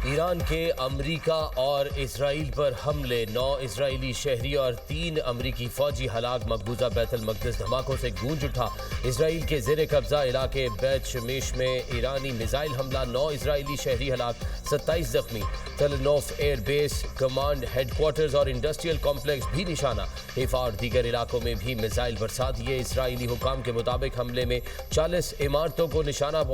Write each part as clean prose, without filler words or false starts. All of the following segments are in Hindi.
ईरान के अमरीका और इसराइल पर हमले, 9 इजरायली शहरी और 3 अमरीकी फौजी हलाक। मकबूजा बैतुल मक़दिस धमाकों से गूंज उठा। इसराइल के ज़ेर कब्जा इलाके बैत शमेश में ईरानी मिसाइल हमला, 9 इजरायली शहरी हलाक, 27 जख्मी। तलनोफ एयर बेस, कमांड हेडक्वार्टर्स और इंडस्ट्रियल कॉम्प्लेक्स भी निशाना। हिफा और दीगर इलाकों में भी मिसाइल बरसात। ये इसराइली हुकाम के मुताबिक हमले में 40 इमारतों को नुकसान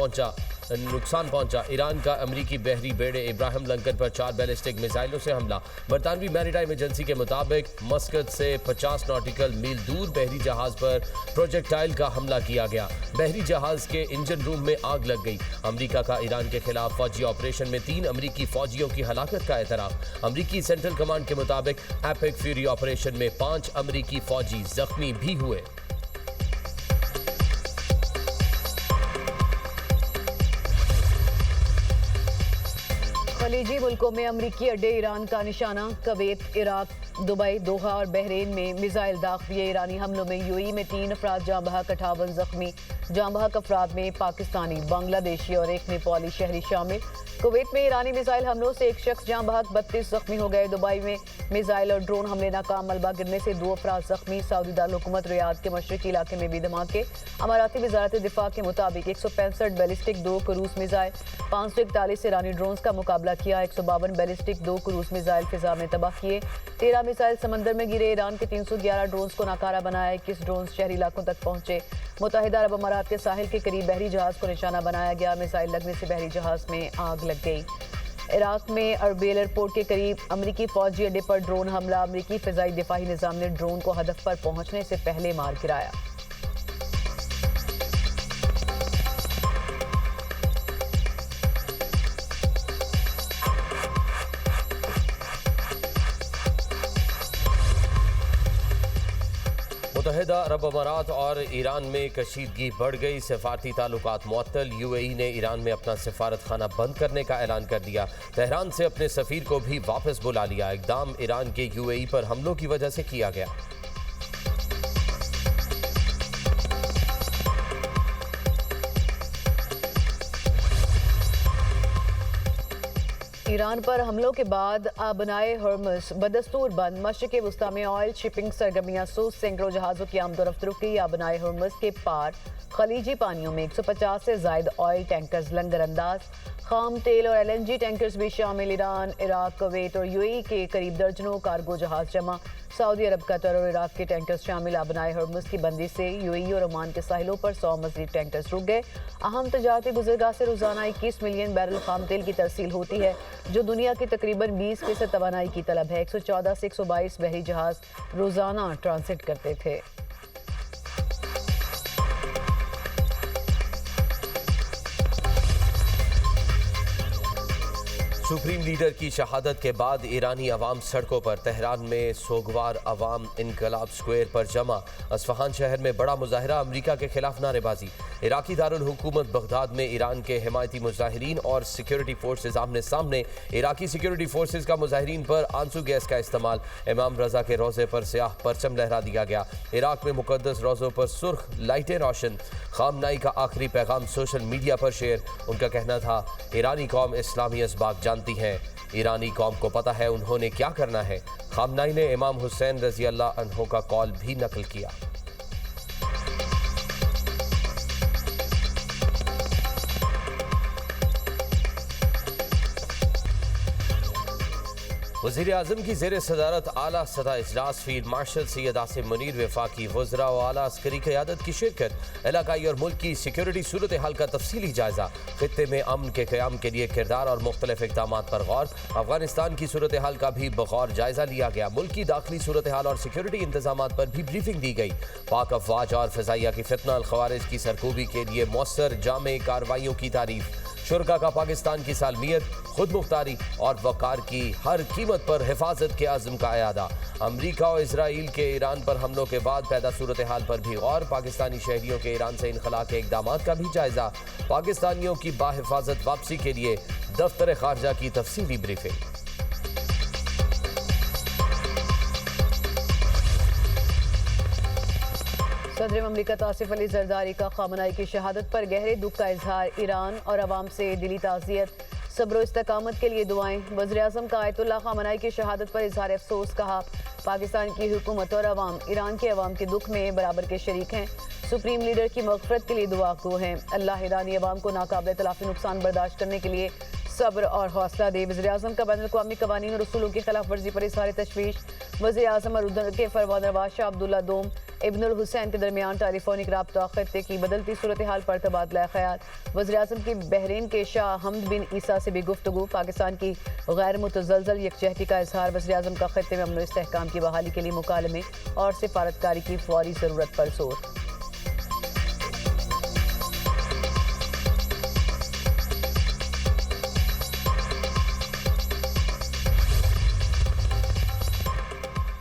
पहुंचा। ईरान का अमरीकी बहरी बेड़े इब्राहिम लिंकन पर 4 बैलिस्टिक मिसाइलों से हमला। बरतानवी मैरीटाइम एजेंसी के मुताबिक मस्कत से 50 नॉटिकल मील दूर बहरी जहाज पर प्रोजेक्टाइल का हमला किया गया। बहरी जहाज के इंजन रूम में आग लग गई। अमरीका का ईरान के खिलाफ फौजी ऑपरेशन में 3 अमरीकी फौजियों की हलाकत का एतराफ। अमरीकी सेंट्रल कमांड के मुताबिक एपिक फ्यूरी ऑपरेशन में 5 अमरीकी फौजी जख्मी भी हुए। खलीजी मुल्कों में अमरीकी अड्डे ईरान का निशाना। कुवैत, इराक, दुबई, दोहा और बहरीन में मिसाइल दाखिले। ईरानी हमलों में यूएई में 3 अफराद जाँ बहक, 58 जख्मी। जाँ बहक अफराद में पाकिस्तानी, बांग्लादेशी और 1 नेपाली शहरी शामिल। कुवैत में ईरानी मिसाइल हमलों से 1 शख्स जाँ बहक, 32 जख्मी हो गए। दुबई में मिसाइल और ड्रोन हमले नाकाम, मलबा गिरने से 2 अफराद जख्मी। सऊदी दारुल-हुकूमत रियाद के मशरकी इलाके में भी धमाके। अमाराती वजारत दिफा के मुताबिक 165 बैलिस्टिक, 2 क्रूज मिसाइल, 541 ईरानी ड्रोन्स का मुकाबला किया। 152 बैलिस्टिक, 2 क्रूज मिसाइल फिजा में तबाह किए। 13 मिसाइल समंदर में गिरे। ईरान के 311 ड्रोन्स को नाकारा बनाया। 21 ड्रोन्स शहरी इलाकों तक पहुंचे। मुत्तहिदा अरब अमारात के साहिल के करीब बहरी जहाज को निशाना बनाया गया। मिसाइल लगने से बहरी जहाज में आग लग गई। इराक में अरबिल एयरपोर्ट के करीब अमरीकी फौजी अड्डे पर ड्रोन हमला। अमरीकी फिजाई दिफाही निजाम ने ड्रोन को हदफ पर पहुंचने से पहले मार गिराया। मुत्तहिदा अरब अमारात और ईरान में कशीदगी बढ़ गई। सफारती ताल्लुकात मुअत्तल। यूएई ने ईरान में अपना सफारत खाना बंद करने का ऐलान कर दिया। तेहरान से अपने सफीर को भी वापस बुला लिया। इक़दाम ईरान के यूएई पर हमलों की वजह से किया गया। ईरान पर हमलों के बाद आबनाए हॉर्मुज़ बदस्तूर बंद। मशरिक़ वुस्ता में ऑयल शिपिंग सरगर्मियां सूस। सैकड़ों जहाज़ों की आमदोरफ्त रुक गई। आबनाए हॉर्मुज़ के पार खलीजी पानियों में 150 से ज़ायद ऑयल टैंकर्स लंगर अंदाज। खाम तेल और LNG टैंकर्स भी शामिल। ईरान, इराक, कुवैत और यूएई के करीब दर्जनों कार्गो जहाज जमा। सऊदी अरब, कतर और इराक के टैंकर्स शामिल। आबनाए हॉर्मुज़ की बंदी से यूएई और ओमान के साहिलों पर 100 मज़ीद टैंकर्स रुक गए। अहम तजारती गुज़रगाह से रोज़ाना 21 मिलियन बैरल खाम तेल की तरसील होती है, जो दुनिया की तकरीबन 20% तवानाई की तलब है। 114 से 122 बहरी जहाज रोज़ाना ट्रांसिट करते थे। सुप्रीम लीडर की शहादत के बाद ईरानी अवाम सड़कों पर। तेहरान में सोगवार अवाम इनकलाब स्क्वायर पर जमा। अस्फहान शहर में बड़ा मुजाहरा, अमरीका के खिलाफ नारेबाजी। इराकी दारुल हुकूमत बगदाद में ईरान के हिमायती मुजाहिरीन और सिक्योरिटी फोर्सेज आमने सामने। इराकी सिक्योरिटी फोर्सेज का मुजाहिरीन पर आंसू गैस का इस्तेमाल। इमाम रजा के रोज़े पर स्याह परचम लहरा दिया गया। इराक में मुकद्दस रोज़ों पर सुर्ख लाइटें रोशन। खामनाई का आखिरी पैगाम सोशल मीडिया पर शेयर। उनका कहना था, ईरानी कौम इस्लामी असबाक जानती है, ईरानी कौम को पता है उन्होंने क्या करना है। खामनाई ने इमाम हुसैन रजी अल्लाह अन्हो का कॉल भी नकल किया। वज़ीर-ए-आज़म की ज़ेर सदारत आला सतह इजलास। फील्ड मार्शल सैयद आसिम मुनीर, वफाकी वज़रा और आला अस्करी क़यादत की शिरकत। इलाकाई और मुल्क की सिक्योरिटी सूरत हाल का तफसीली जायजा। खित्ते में अमन के क़याम के लिए किरदार और मुख्तलिफ इक़दाम पर गौर। अफगानिस्तान की सूरत हाल का भी बगौर जायजा लिया गया। मुल्क की दाखिली सूरत हाल और सिक्योरिटी इंतजाम पर भी ब्रीफिंग दी गई। पाक अफवाज और फ़िज़ाइया की फितना ख़वारिज की सरकूबी के लिए मौसर जामे कार्रवाइयों की तारीफ। शुरका का पाकिस्तान की सालमियत, खुद मुख्तारी और वक़ार की हर कीमत पर हिफाजत के आज़म का अयादा। अमरीका और इसराइल के ईरान पर हमलों के बाद पैदा सूरत हाल पर भी गौर। पाकिस्तानी शहरियों के ईरान से इनखला के इक़दाम का भी जायजा। पाकिस्तानियों की बाहिफाजत वापसी के लिए दफ्तर खारजा की तफसीली ब्रीफिंग। सदर ममलिकत आसिफ अली जरदारी का खामनाई की शहादत पर गहरे दुख का इजहार। ईरान और अवाम से दिली ताज़ियत। सब्र इस्तकामत के लिए दुआएं। वज़ीर-ए-आज़म का आयतुल्लाह ख़ामनाई की शहादत पर इज़हार अफसोस। कहा, पाकिस्तान की हुकूमत और अवाम ईरान के अवाम के दुख में बराबर के शरीक हैं। सुप्रीम लीडर की मग़फ़िरत के लिए दुआ गो हैं। अल्लाह ईरानी अवाम को नाकाबिल तलाफ़ी नुकसान बर्दाश्त करने के लिए सब्र और हौसला दे। वज़ीर-ए-आज़म का बैनुल-अक़वामी क़वानीन और उसूलों की खिलाफ वर्जी पर इज़हार तशवीश। वज़ीर-ए-आज़म और उर्दन के फरमान रवा शाह अब्दुल्ला दोम इब्नुल हुसैन के दरमियान टेलीफोनिक राब्ता, खत्ते की बदलती सूरत हाल पर तबादला ख्याल। वज़ीर-ए-आज़म की बहरीन के शाह हमद बिन ईसा से भी गुफ्तगू। पाकिस्तान की गैर मुतज़लज़ल यकजहती का इज़हार। वज़ीर-ए-आज़म का खत्ते में अमन और इस्तेहकाम की बहाली के लिए मुकालमे और सिफारतकारी की फौरी ज़रूरत पर जोर।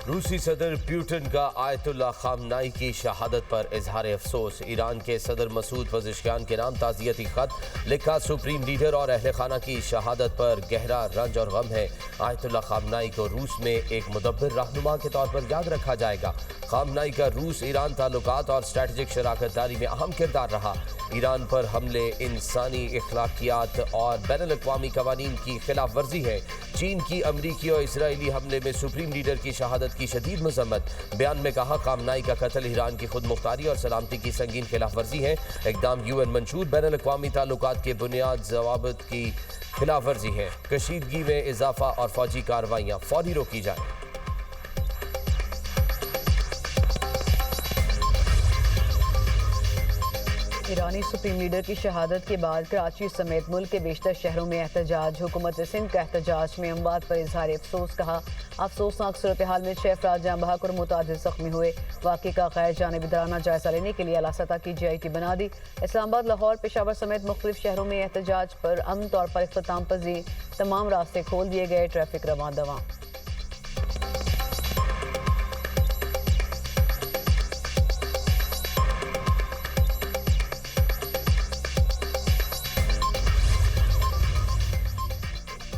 रूसी सदर पुतिन का आयतुल्लाह ख़ामनाई की शहादत पर इजहार अफसोस। ईरान के सदर मसूद पज़ेश्कियान के नाम ताज़ियती ख़त लिखा। सुप्रीम लीडर और अहले खाना की शहादत पर गहरा रंज और गम है। आयतुल्लाह ख़ामनाई को रूस में एक मुदब्बिर रहनुमा के तौर पर याद रखा जाएगा। ख़ामनाई का रूस ईरान ताल्लुकात और स्ट्रेटजिक शराकतदारी में अहम किरदार रहा। ईरान पर हमले इंसानी अखलाकियात और बैनुल-अक़वामी क़वानीन की खिलाफ वर्जी है। चीन की अमरीकी और इसराइली हमले में सुप्रीम लीडर की शहादत की शदीद मजम्मत। बयान में कहा, ख़ामनाई का कत्ल ईरान की खुद मुख्तारी और सलामती की संगीन खिलाफ वर्जी है। इक़दाम UN मंशूर बैनुल-अक़वामी ताल्लुकात के बुनियाद ज़वाबित की खिलाफ वर्जी है। कशीदगी में इजाफा और फौजी कार्रवाइयाँ फौरी रोकी जाएँ। ईरानी सुप्रीम लीडर की शहादत के बाद कराची समेत मुल्क के बेशतर शहरों में एहतजाज। हुकूमत सिंध का एहतजाज में अमवात पर इजहार अफसोस। कहा, अफसोसनाक सूरत हाल में 6 अफराद जाँ बहक और मुतादिद ज़ख्मी हुए। वाक़े का गैर जानिबदाराना जायज़ा लेने के लिए आला सतह की GIT बना दी। इस्लामाबाद, लाहौर, पेशावर समेत मुख्तलिफ शहरों में एहतजाज पर अमन तौर पर इख्तिताम पजीर। तमाम रास्ते खोल दिए गए, ट्रैफिक रवां दवां।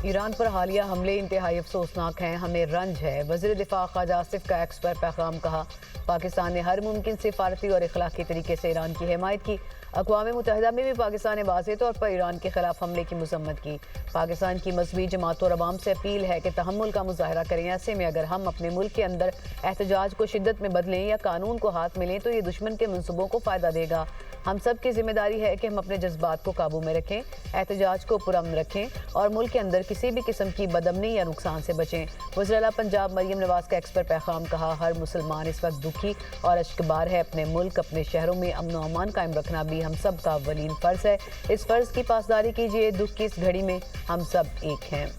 ईरान पर हालिया हमले इंतहाई अफसोसनाक हैं, हमें रंज है। वज़ीर दिफा ख्वाजा आसिफ का एक्स पर पैगाम। कहा, पाकिस्तान ने हर मुमकिन सिफारती और इखलाकी तरीके से ईरान की हिमायत की। अक़वाम मुत्तहिदा में भी पाकिस्तान ने वाज़ेह तौर पर ईरान के खिलाफ हमले की मज़म्मत की। पाकिस्तान की मज़हबी जमातों और अवाम से अपील है कि तहम्मुल का मुजाहरा करें। ऐसे में अगर हम अपने मुल्क के अंदर एहतजाज को शिद्दत में बदलें या कानून को हाथ में लें तो ये दुश्मन के मनसूबों को फ़ायदा देगा। हम सब की जिम्मेदारी है कि हम अपने जज्बात को काबू में रखें, एहतजाज को पुरअमन रखें और मुल्क के अंदर किसी भी किस्म की बदअमनी या नुकसान से बचें। वज़ीर आला पंजाब मरियम नवाज का एक्स पर पैगाम। कहा, हर मुसलमान इस वक्त दुखी और अश्कबार है। अपने मुल्क, अपने शहरों में अमन और अमान कायम रखना भी हम सब का अव्वलीन फ़र्ज़ है। इस फ़र्ज़ की पासदारी कीजिए। दुख की इस घड़ी में हम सब एक हैं।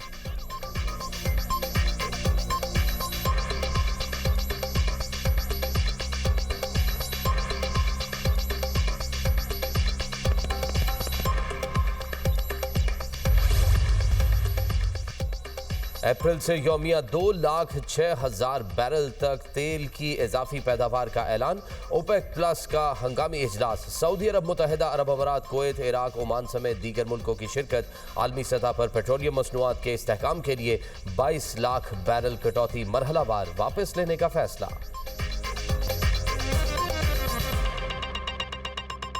अप्रैल से यौमिया 2,06,000 बैरल तक तेल की इजाफी पैदावार का ऐलान। ओपेक प्लस का हंगामी इजलास। सऊदी अरब, मुत्तहिदा अरब अमारात, कुवैत, इराक, ओमान समेत दीगर मुल्कों की शिरकत। आलमी सतह पर पेट्रोलियम मसनूआत के इस्तेहकाम के लिए 22 लाख बैरल कटौती मरहलावार वापस लेने का फैसला।